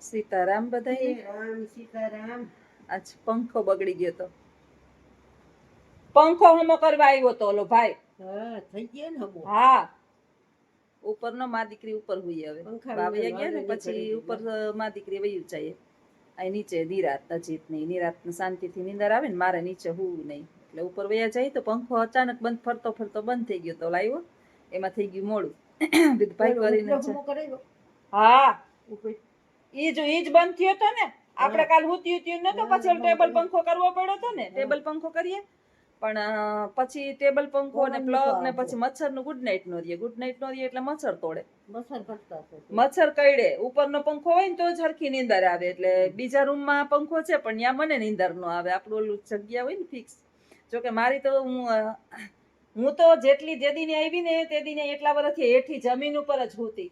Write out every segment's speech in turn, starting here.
સીતારામ બધાય. રામ સીતારામ. આજ પંખો બગડી ગયો તો. પંખો હમો કરવા આવ્યો તો ઓલો ભાઈ. હા થઈ ગયા ને હમો. હા ઉપરનો માં દીકરી ઉપર હુઈ હવે પંખા બાવૈયા વિના ગયા ને વાગે નહીં પછી પડી ઉપર માં દીકરી વયું જાય. અહીં નીચે નિરાત નજીક નહીં, નિરાત શાંતિથી નીંદર આવે ને મારે નીચે હુવું નહીં, એટલે ઉપર વયા જાય તો પંખો અચાનક બંધ ફરતો ફરતો બંધ થઈ ગયો તો લાવ્યો એમાં થઈ ગયું મોડું. ભાઈ કરીને છે. હા ઈ જ બંધ થયો તો ને આપણે કાલ હુતી હુતી નતો પછી ટેબલ પંખો કરવો પડ્યો તો ને, ટેબલ પંખો કરીએ પણ પછી ટેબલ પંખો ને પ્લગ ને પછી મચ્છર નું ગુડ નાઇટ નો રીએ, ગુડ નાઇટ નો રીએ એટલે મચ્છર તોડે, મચ્છર કરડે. ઉપરનો પંખો હોય ને તો જ હરખી નીંદર આવે, એટલે બીજા રૂમમાં પંખો છે પણ ત્યાં મને નીંદર નો આવે, આપણું ઓલું જગ્યા હોય ને ફિક્સ. જોકે મારી તો હું તો જેટલી જે દીને આવી ને તે દીને એટલા વર્ષથી હેઠી જમીન ઉપર જ હુતી.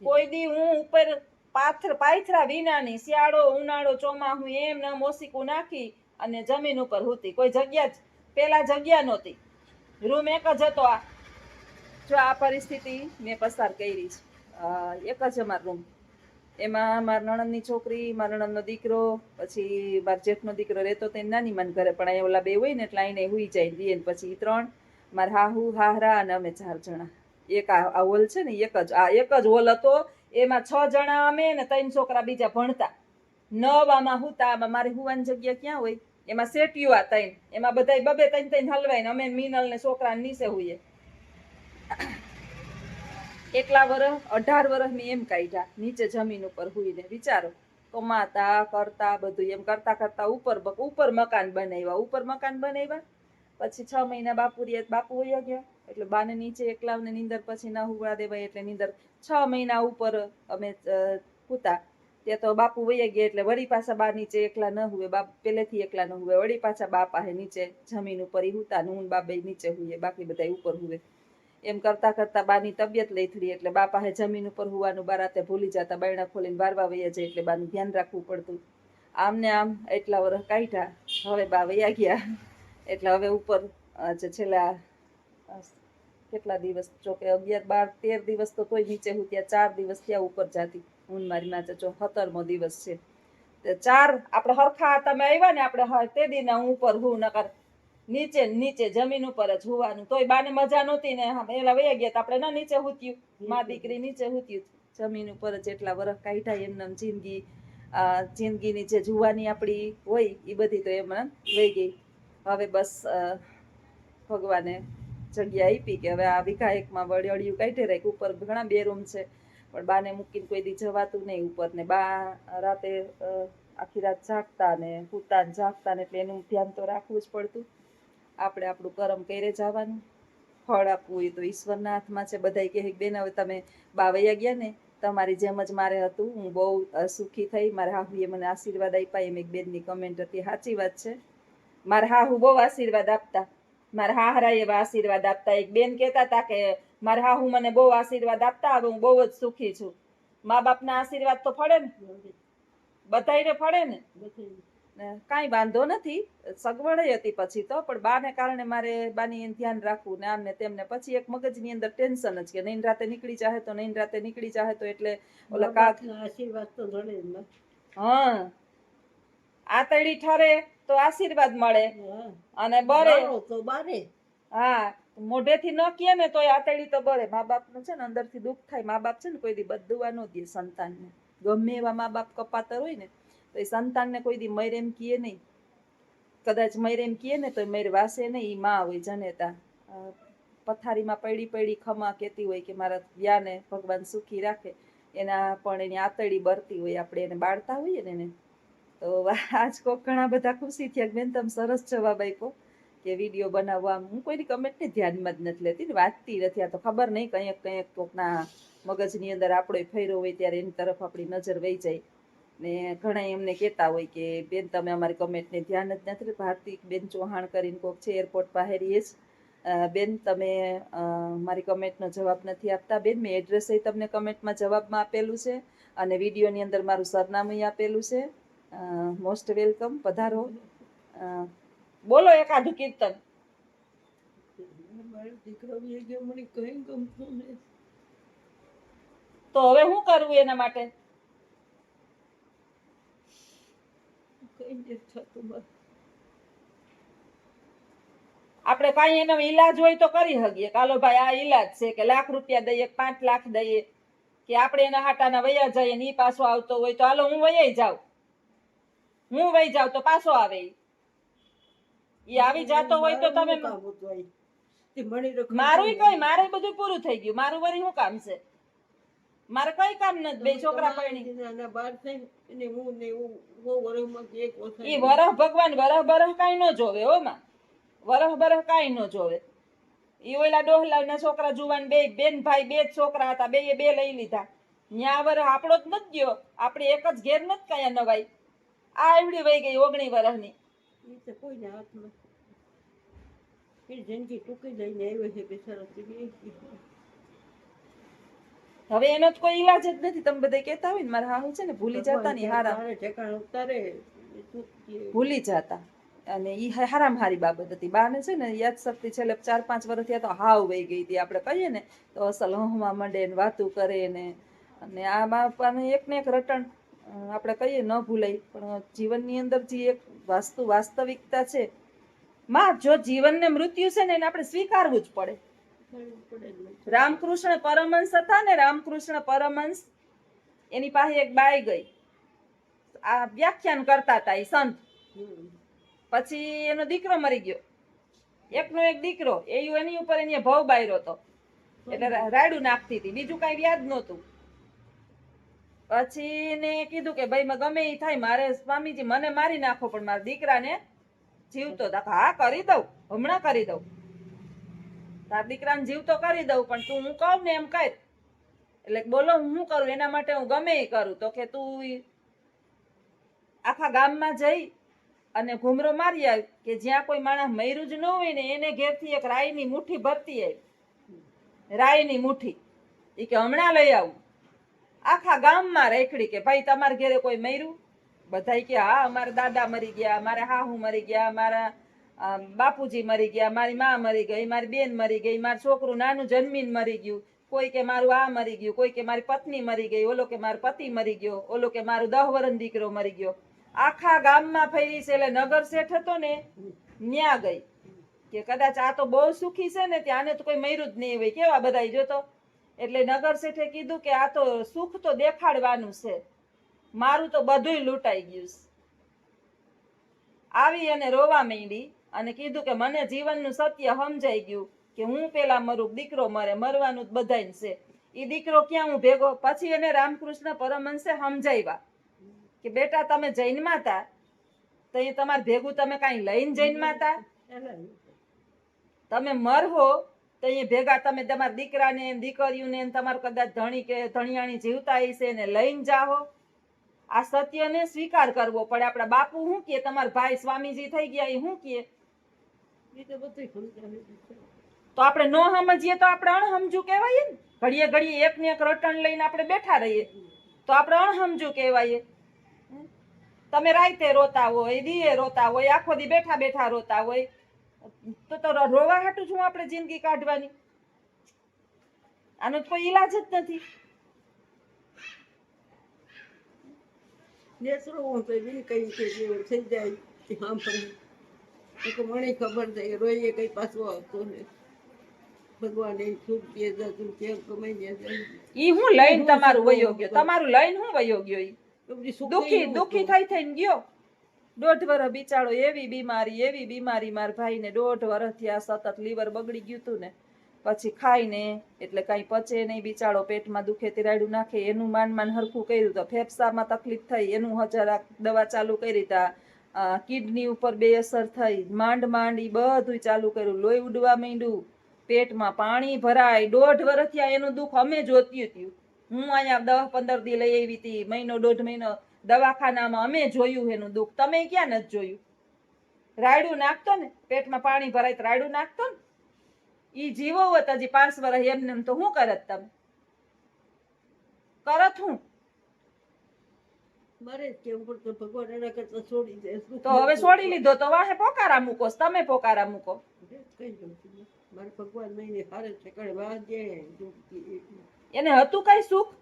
કોઈ દી હું ઉપર પાથરા વિનાની શિયાળો ઉનાળો ચોમાસું એમ ના મોસીકું નાખી અને જમીન ઉપર હુતી. કોઈ જગ્યા જ પેલા જગ્યા નહોતી, રૂમ એક જ હતો. આ જો આ પરિસ્થિતિ મેં પસાર કરી છે. એક જ અમાર રૂમ, એમાં મારા નણંદની છોકરી, મારા નણંદનો દીકરો, પછી મારા જેઠનો દીકરો રહેતો તે નાની માન ઘરે, પણ અહીંયા ઓલા બે હોય ને એટલે આઈને હુઈ જાય દે. પછી 3 મારા હાહુ હાહરા અને અમે 4 જણા. એક આ હોલ છે ને એક જ હોલ હતો, એમાં 6 જણા અમે ને 3 છોકરા બીજા ભણતા. 9 આમાં હુતા. આમાં મારી હુવાની જગ્યા ક્યાં હોય, એમાં સેટિયું આ 3, એમાં બધા બબે 3 હલવાય ને અમે મિનલ ને છોકરા નીચે હુઈએ. એટલા વર્ષ 18 વર્ષની એમ કાઢ્યા નીચે જમીન ઉપર હુઈને. વિચારો, કમાતા કરતા બધું એમ કરતા કરતા ઉપર મકાન બનાવ્યા. પછી 6 મહિના બાપુ વયા ગયા, એટલે બાને નીચે એકલાવને નીંદર પછી ના હુવા દેવાય, એટલે નીંદર 6 મહિના ઉપર અમે હુતા. ત્યાં તો બાપુ વયા ગયા એટલે વળી પાછા બા નીચે એકલા ન હુવે, બાપ પેલેથી એકલા ન હુવે, વળી પાછા બા પાસે નીચે જમીન ઉપર હુતા. હું બા બે નીચે હુએ, બાકી બધા ઉપર હુવે. એમ કરતા કરતા બાની તબિયત લઈ એટલે બા પાસે જમીન ઉપર હુવાનું બારાતે ભૂલી જતા, બાયણા ખોલીને બારવા વયા જાય એટલે બાનું ધ્યાન રાખવું પડતું. આમ ને આમ એટલા વર્ષ કાઢ્યા. હવે બા વયા ગયા એટલે હવે ઉપર છેલ્લા કેટલા દિવસ, જોકે 11 12 13 દિવસ તો તોય નીચે હું ત્યાં 4 દિવસ ત્યાં ઉપર જાતી હું મારી માં. 17મો દિવસ છે. 4 આપણે હરખા તમે આવ્યા ને આપણે તે દિને હું ઉપર હું, નકર નીચે જમીન ઉપર જ હુવાનું. તોય બાને મજા નહોતી ને એલા વયા ગયા આપણે ના નીચે હુત્યું, માં દીકરી નીચે હુત્યું. જમીન ઉપર જ એટલા વર્ષ કાઢ્યા. એમને જિંદગીની જે જુવાની આપણી હોય એ બધી તો એમાં વહી ગઈ. હવે બસ ભગવાને જગ્યા આપી કે હવે આ વીઘા એકમાં વળિયું કાઢી રાખ. ઉપર ઘણા 2 રૂમ છે પણ બાને મૂકીને કોઈ દી જવાતું નહીં ઉપર, ને બા રાતે આખી રાત જાગતા ને હુતા ને જાગતા ને, એટલે એનું ધ્યાન તો રાખવું જ પડતું. આપણે આપણું કર્મ કરે જવાનું, ફળ આપવું હોય તો ઈશ્વરના હાથમાં છે. બધા કહે બેન હવે તમે બા વયા ગયા ને તમારી જેમ જ મારે હતું, હું બહુ સુખી થઈ, મારા હાહુએ મને આશીર્વાદ આપ્યા. એમ એક બેનની કમેન્ટ હતી, સાચી વાત છે. મારા હાહુ બહુ આશીર્વાદ આપતા, મારા હાહરા એવા આશીર્વાદ આપતા. એક બેન કહેતા હતા કે મારા હાહુ મને બહુ આશીર્વાદ આપતા, હવે હું બહુ જ સુખી છું. મા બાપના આશીર્વાદ તો ફળે ને, બધાને ફળે ને, કાંઈ વાંધો નથી. સગવડ હતી પછી તો, પણ બાને કારણે મારે બાની ધ્યાન રાખવું ને આમ ને તેમને. પછી એક મગજની અંદર ટેન્શન જ કે નહીં રાતે નીકળી જાહે તો, નહીં રાતે નીકળી જાહે તો, એટલે ઓલા કાક આશીર્વાદ તો મળે ને. હા આતડી ઠરે તો આશીર્વાદ મળે અને બરે તો બારે. હા મોઢેથી ન કહે ને તોય આતડી તો બરે. મા બાપનું છે ને અંદરથી દુઃખ થાય. મા બાપ છે ને કોઈ દી બદદુઆ ન દે સંતાનને. ગમે એવા મા બાપ કપાતર હોય ને તો એ સંતાનને કોઈ દી મર એમ કહે નહીં. કદાચ મર એમ કહે ને તો મર વાસે નહીં. ઈ માં હોય જનેતા, પથારીમાં પડી ખમા કહેતી હોય કે મારા વ્યાને ભગવાન સુખી રાખે. એના પણ એની આતડી બરતી હોય, આપણે એને બાળતા હોઈએ ને એને. તો આજ કોક ઘણા બધા ખુશી થયા. બેન તમે સરસ જવાબ આપ્યો કે વિડીયો બનાવવા. હું કોઈની કમેન્ટને ધ્યાનમાં જ નથી લેતી ને વાંચતી નથી. આ તો ખબર નહીં કંઈક કોકના મગજની અંદર આપણો ફેર્યો હોય ત્યારે એની તરફ આપણી નજર વહી જાય. ને ઘણા એમને કહેતા હોય કે બેન તમે અમારી કમેન્ટને ધ્યાન જ નથી. ભારતી બેન ચૌહાણ કરીને કોક છે એરપોર્ટ પાસે રહીએ જ. બેન તમે મારી કમેન્ટનો જવાબ નથી આપતા. બેન મેં એડ્રેસ તમને કમેન્ટમાં જવાબમાં આપેલું છે અને વિડીયોની અંદર મારું સરનામું આપેલું છે. મોસ્ટ વેલકમ, પધારો. બોલો એકાદું કીર્તન. તો હવે શું કરવું એના માટે? કઈ નથી થતું બસ. આપણે કાંઈ એનો ઈલાજ હોય તો કરી શકીએ કાલો ભાઈ આ ઈલાજ છે કે લાખ રૂપિયા દઈએ 5 લાખ દઈએ કે આપણે એના હાટાના વયા જઈએ ને ઈ પાછો આવતો હોય તો હાલો હું વયાઈ જાઉં, હું વહી જાઉં તો પાછો આવે ઈ આવી જાતો હોય તો તમે કામ હતું આ. તે મણી રખડતી મારું કઈ મારે બધું પૂરું થઈ ગયું, મારું વરી શું કામ છે, મારે કઈ કામ નથી, બે છોકરા પરણી. નાના બાર થઈ અને હું ને હું બહુ વરસમાંથી એક ઓછા ઈ વરહ ભગવાન વરહ કાંઈ ન જોવે હો માં, વરહ કાંઈ ન જોવે. ઈ ઓલા ડોહલા ના છોકરા જુવાન બે બેન ભાઈ બે જ છોકરા હતા, બે લઈ લીધા. ન્યા વરહ આપણો જ નથી ગયો, આપણે એક જ ઘેર નથી કાયા નવાઈ. આ એવડી વહી ગઈ 19 વર્ષની. એ તો કોઈના હાથમાં એ જિંદગી ટૂંકી લઈને આવ્યો છે બિચારો તે બી. હવે એનો જ કોઈ ઈલાજ જ નથી. તમે બધા કહેતા હોય ને મારા હાહુ છે ને ભૂલી જતા ને હારા, તારે ઠેકાણ ઉતારે એ તું કે ભૂલી જતા. અને ઈ હારામ હારી બાબત હતી. બાને છે ને યાદ શક્તિ છેલ્લે 4-5 વર્ષ થયા તો હાવ વહી ગઈ હતી. આપણે કહીએ ને તો અસલ હમવા મંડે ને વાતું કરે ને, અને આ બાપાને એક ને એક રટણ આપણે કહીએ ન ભૂલાય. પણ જીવનની અંદર જે એક વાસ્તવિકતા છે માં, જો જીવન ને મૃત્યુ છે ને એને આપણે સ્વીકારવું જ પડે. કરવું પડે જ નહીં. રામકૃષ્ણ પરમહંસ હતા ને, રામકૃષ્ણ પરમહંસ, એની પાસે એક બાઈ ગઈ, આ વ્યાખ્યાન કરતા હતા એ સંત. હમ. પછી એનો દીકરો મરી ગયો, એકનો એક દીકરો, એની ઉપર એની ભવ બાયરો હતો એટલે રાયડું નાખતી હતી, બીજું કઈ વ્યાજ નહોતું. પછી એને કીધું કે ભાઈ ગમે એ થાય, મારે સ્વામીજી મને મારી નાખો પણ મારા દીકરાને જીવતો. હા કરી દઉં, હમણાં કરી દઉં, તાર દીકરાને જીવતો કરી દઉં, પણ તું હું કહું ને એમ કર. એટલે બોલો હું શું કરું, એના માટે હું ગમે એ કરું. તો કે તું આખા ગામમાં જઈ અને ઘૂમરો મારી આવ કે જ્યાં કોઈ માણસ મર્યું જ ન હોય ને એને ઘેરથી એક રાઈની મુઠ્ઠી ભરતી આવી, રાઈની મુઠ્ઠી. એ કે હમણાં લઈ આવું. આખા ગામમાં રેખડી કે ભાઈ તમારા ઘેરે કોઈ મર્યું? બધા કે હા અમારા દાદા મરી ગયા, મારા હાહુ મરી ગયા, મારા બાપુજી મરી ગયા, મારી માં મરી ગઈ, મારી બેન મરી ગઈ, મારું છોકરું નાનું જન્મીને મરી ગયું, કોઈ કે મારું આ મરી ગયું, કોઈ કે મારી પત્ની મરી ગઈ, ઓલો કે મારો પતિ મરી ગયો, ઓલો કે મારું 10 વર્ષનો દીકરો મરી ગયો. આખા ગામમાં ફેરી છે. એટલે નગર શેઠ હતો ને ન્યા ગઈ કે કદાચ આ તો બહુ સુખી છે ને, ત્યાંને તો કોઈ મર્યું જ નહીં હોય, કેવા બધા જોતો. એટલે નગર શેઠે કીધું કે આ તો સુખ તો દેખાડવાનું છે, મારું તો બધુંય લૂંટાઈ ગયું. આવી અને રોવા માંડી અને કીધું કે મને જીવનનું સત્ય સમજાઈ ગયું કે હું પેલા મરું, દીકરો મરે, મરવાનું જ બધાને છે. એ દીકરો ક્યાં હું ભેગો. પછી એને રામકૃષ્ણ પરમહંસે સમજાવ્યા કે બેટા તમે જૈનમાં હતા તો એ તમારે ભેગું તમે કાંઈ લઈને જૈનમાં હતા? તમે મરહો તો અહીંયા ભેગા તમે તમારા દીકરાને દીકરીઓને તમારું કદાચ ધણી કે ધણિયાણી જીવતા હશે ને લઈને જાઓ. આ સત્યને સ્વીકાર કરવો પડે. આપણા બાપુ શું કે, તમારા ભાઈ સ્વામીજી થઈ ગયા એ શું કે, એ તો બધું સમજાવે છે. તો આપણે નો સમજીએ તો આપણે અણસમજુ કહેવાય ને. ઘડીએ ઘડીએ એક ને એક રટણ લઈને આપણે બેઠા રહીએ તો આપણે અણસમજુ કહેવાય. તમે રાતે રોતા હોય, દીએ રોતા હોય, આખો દી બેઠા બેઠા રોતા હોય, તો રોવા હાટું છું આપણે જિંદગી કાઢવાની? આનો કોઈ ઈલાજ જ નથી. નેસરો હું તો બી કઈ કે જેવું થઈ જાય કે આમ પણ એક મને ખબર છે રોઈએ કઈ પાછો આવતો ને ભગવાન એ સુખ દે તું કેમ કમાઈ દે. ઈ હું લઈને તમારું વયો ગયો, તમારું લઈને હું વયો ગયો? ઈ સુખ દુખી થઈ થઈને ગયો. 1.5 વર્ષ બિચારો, એવી બીમારી મારા ભાઈને 1.5 વર્ષ થયા સતત લીવર બગડી ગયું હતું ને, પછી ખાઈને એટલે કઈ પચે નહીં બિચારો, પેટમાં દુખે તિરાડું નાખે, એનું માન હરખું કર્યું તો ફેફસામાં તકલીફ થઈ, એનું જરાક દવા ચાલુ કરી તા, કિડની ઉપર 2 અસર થઈ, માંડ ઈ બધું ચાલુ કર્યું, લોહી ઉડવા માંડ્યું, પેટમાં પાણી ભરાય. 1.5 વર્ષ થયા એનું દુઃખ અમે જોતી હતી. હું અહીંયા 10-15 દી લઈ આવી હતી, મહિનો 1.5 મહિનો દવાખાનામાં અમે જોયું એનું દુઃખ. તમે ક્યાં નથી જોયું? રાયડું નાખતો ને, પેટમાં પાણી ભરાય તો રાયડું નાખતો ને. ઈ જીવો હોત હજી 5 વર્ષ એમને તો શું કરત તમે? કરત હું? મારે જ કેવું પડતું ભગવાન એના કરતા છોડી દે. તો હવે છોડી લીધો તો વાહે પોકારા મૂકો, તમે પોકારા મૂકો. કઈ જવું મારે ભગવાન નહીં હારે ઠેકાણે વાજે. એને હતું કઈ સુખ?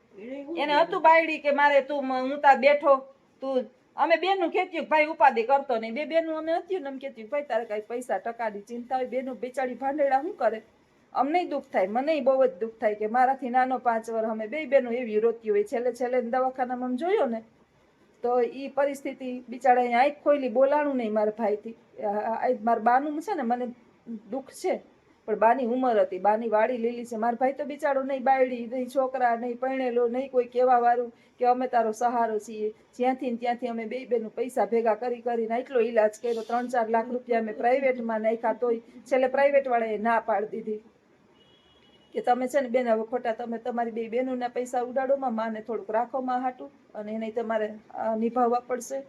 એને હતું બાયડી કે મારે તું હું તાર બેઠો, તું અમે બેનું કહેતી ભાઈ ઉપાધિ કરતો નહીં, બે બેનું અમે હતું ને એમ કહેતી ભાઈ તારે કઈ પૈસા ટકાની ચિંતા હોય, બેનું બિચારી ભાંડેડા શું કરે. અમને દુઃખ થાય, મને બહુ જ દુઃખ થાય કે મારાથી નાનો 5 વર્ષ અમે બે બેનું એવી રોતી હોય. છેલ્લે છેલ્લે દવાખાનામાં આમ જોયો ને તો એ પરિસ્થિતિ બિચારા અહીંયા આંખ ખોઈલી, બોલાણું નહીં મારા ભાઈથી. મારા બાનું છે ને મને દુઃખ છે, પણ બાની ઉંમર હતી, બાની વાડી લીલી છે. મારા ભાઈ તો બિચારો નહીં બાયડી, નહીં છોકરા, નહીં પરણેલો, નહીં કોઈ કહેવા વાળું કે અમે તારો સહારો છીએ. જ્યાંથી ને ત્યાંથી અમે બે બેનું પૈસા ભેગા કરી કરીને એટલો ઈલાજ કર્યો. 3-4 લાખ રૂપિયા અમે પ્રાઇવેટમાં નાખ્યા, તોય છેલ્લે પ્રાઇવેટ વાળાએ ના પાડી દીધી કે તમે છે ને બેન હવે ખોટા તમે તમારી બે બહેનોના પૈસા ઉડાડોમાં, માને થોડુંક રાખોમાં હાટું, અને એને તમારે નિભાવવા પડશે.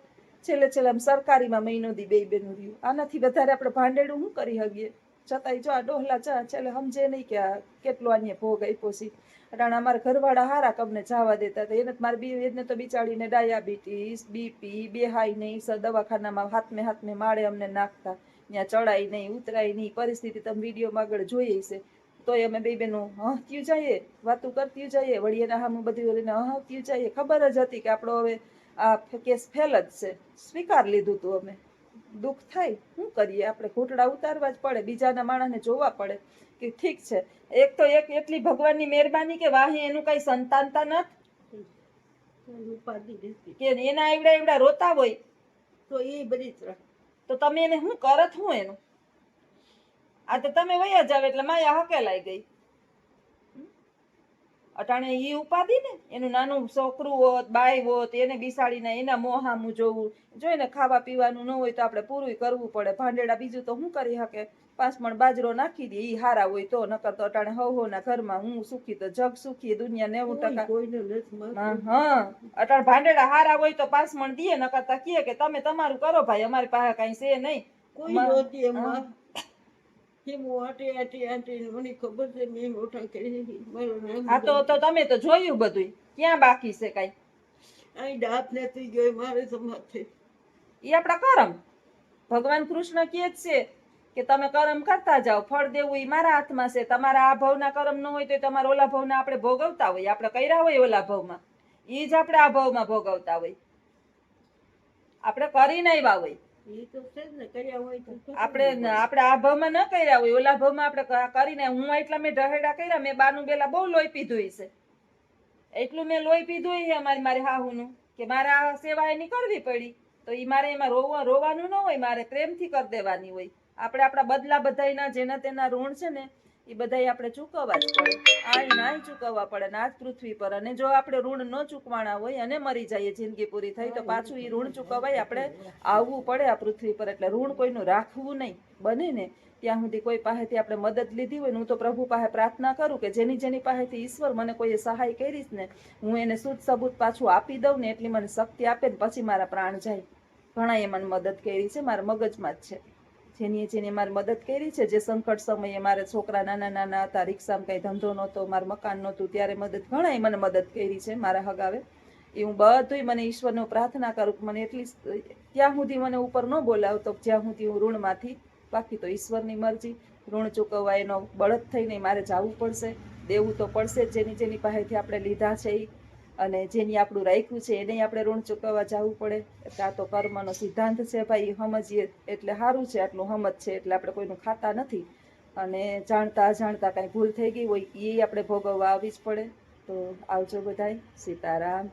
છેલ્લે છેલ્લે આમ સરકારીમાં મહિનો દી બે બેનું રહ્યું. આનાથી વધારે આપણે ભાંડેડું શું કરી શકીએ? છતાંય જો આ ડોહલા છેલ્લે સમજે નહીં કે આ કેટલો આને ભોગ આપ્યો છે. અટાણે અમારા ઘરવાળા હારા કમને જવા દેતા હતા. એને મારી એને તો બિચારીને ડાયાબિટીસ, બીપી, બેહાય નહીં, દવાખાનામાં હાથમે માળે અમને નાખતા, ત્યાં ચડાય નહીં, ઉતરાય નહીં. પરિસ્થિતિ તમે વિડીયોમાં આગળ જોઈએ છે. તોય અમે બે બેનું હસતું જઈએ, વાતું કરતી જઈએ, વળી એના સામે બધું હસતું જઈએ. ખબર જ હતી કે આપણો હવે આ કેસ ફેલ જ છે, સ્વીકાર લીધું હતું અમે. દુઃખ થાય, શું કરીએ આપણે, ઘૂંટડા ઉતારવા જ પડે, બીજાના માણસને જોવા પડે કે ઠીક છે. એક તો એક એટલી ભગવાનની મહેરબાની કે વાહી એનું કઈ સંતાનતા નથી ઉપાધિ નથી કે એના એવડા રોતા હોય તો એ બધી ત્રાસ. તો તમે એને શું કરત હું એનું? આ તો તમે વયા જાવ એટલે માયા હકેલાઈ ગઈ. અટાણે ઈ ઉપાધિ ને, એનું નાનું છોકરું હોત, બાઈ હોત, એને બિસાડીને એના મોહામું જોવું, જોઈને ખાવા પીવાનું ન હોય તો આપણે પૂરું કરવું પડે. ભાંડેડા બીજું તો શું કરી શકે? 5 મણ બાજરો નાખી દે, ઈ હારા હોય તો, નકર તો અટાણે હવના ઘરમાં હું સુખી તો જગ સુખી, દુનિયા 90%. કોઈને નથી માનતું. હા, અટાણે ભાંડેડા હારા હોય તો 5 મણ દીએ, નકર તો કહે કે તમે તમારું કરો ભાઈ, અમારી પાસે કઈ છે નહીં. કોઈ નહોતી એમાં. હું આટી મને ખબર છે મેં મોટા કરી મારું નામ. હા તો તમે તો જોયું બધું, ક્યાં બાકી છે કઈ? અહીં દાંત નથી ગયો મારે સમાથે. એ આપણા કર્મ. ભગવાન કૃષ્ણ કહે છે કે તમે કર્મ કરતા જાઓ, ફળ દેવું એ મારા હાથમાં છે. તમારા આ ભાવના કર્મ ન હોય તો તમારા ઓલા ભાવના આપણે ભોગવતા હોય, આપણે કર્યા હોય ઓલા ભાવમાં, એ જ આપણે આ ભાવમાં ભોગવતા હોય. આપણે કરીને આવ્યા હોય, એ તો છે જ ને, કર્યા હોય તો આપણે આ ભાવમાં ન કર્યા હોય, ઓલા ભાવમાં આપણે કરીને. હું એટલા મેં ઢહેડા કર્યા, મેં બાનું બેલા બહુ લોહી પીધું છે, એટલું મેં લોહી પીધું છે મારી હાહુનું કે મારે આ સેવા એની કરવી પડી. તો એ મારે એમાં રોવાનું ન હોય, મારે પ્રેમથી કરી દેવાની હોય. આપણે આપણા બદલા બધાયના જેના તેના ઋણ છે ને એ બધાય આપણે ચૂકવવા જ પડે. આ ચૂકવવા પડે ને આજ પૃથ્વી પર. અને જો આપણે ઋણ ન ચૂકવાના હોય અને મરી જઈએ, જિંદગી પૂરી થઈ, તો પાછું એ ઋણ ચૂકવાય આપણે આવવું પડે આ પૃથ્વી પર. એટલે ઋણ કોઈનું રાખવું નહીં. બને ને ત્યાં સુધી કોઈ પાસેથી આપણે મદદ લીધી હોય ને, હું તો પ્રભુ પાસે પ્રાર્થના કરું કે જેની પાસેથી ઈશ્વર મને કોઈએ સહાય કરીશ ને, હું એને શુદ્ધ સબૂત પાછું આપી દઉં ને, એટલી મને શક્તિ આપે ને પછી મારા પ્રાણ જાય. ઘણા એ મને મદદ કરી છે, મારા મગજમાં જ છે. જેની મારી મદદ કરી છે, જે સંકટ સમયે મારે છોકરા નાના હતા, રિક્ષામાં કઈ ધંધો નહોતો, મારું મકાન નહોતું, ત્યારે ઘણા મને મદદ કરી છે મારા હગાવે. એ હું બધુંય મને ઈશ્વરનો પ્રાર્થના કરું કે મને એટલી ત્યાં સુધી મને ઉપર ન બોલાવતો જ્યાં સુધી હું ઋણમાંથી. બાકી તો ઈશ્વરની મરજી. ઋણ ચૂકવવા એનો બળદ થઈને મારે જવું પડશે, દેવું તો પડશે જ. જેની પાસેથી આપણે લીધા છે એ, અને જેની આપણું રાખ્યું છે એને આપણે ઋણ ચૂકવવા જવું પડે. એટલે આ તો કર્મનો સિદ્ધાંત છે ભાઈ, સમજીએ એટલે સારું છે. આટલું સમજ છે એટલે આપણે કોઈનું ખાતા નથી. અને જાણતા અજાણતા કાંઈ ભૂલ થઈ ગઈ હોય એ આપણે ભોગવવા આવી જ પડે. તો આવજો બધાય. સીતારામ.